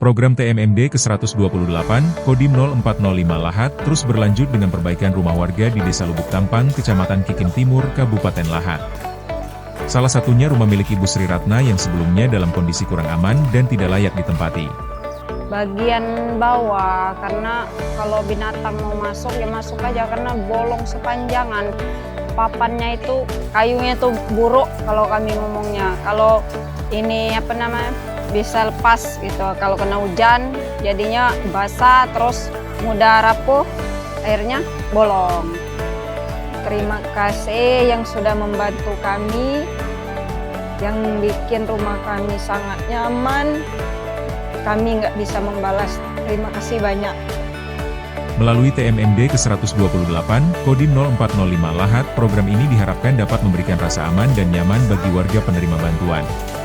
Program TMMD ke-128, Kodim 0405 Lahat, terus berlanjut dengan perbaikan rumah warga di Desa Lubuk Tampang, Kecamatan Kikin Timur, Kabupaten Lahat. Salah satunya rumah milik Ibu Sri Ratna yang sebelumnya dalam kondisi kurang aman dan tidak layak ditempati. Bagian bawah, karena kalau binatang mau masuk, ya masuk aja karena bolong sepanjangan. Papannya itu, kayunya itu buruk kalau kami ngomongnya. Kalau ini bisa lepas gitu. Kalau kena hujan, jadinya basah, terus mudah rapuh, airnya bolong. Terima kasih yang sudah membantu kami, yang bikin rumah kami sangat nyaman. Kami nggak bisa membalas, terima kasih banyak. Melalui TMMD ke-128, Kodim 0405 Lahat, program ini diharapkan dapat memberikan rasa aman dan nyaman bagi warga penerima bantuan.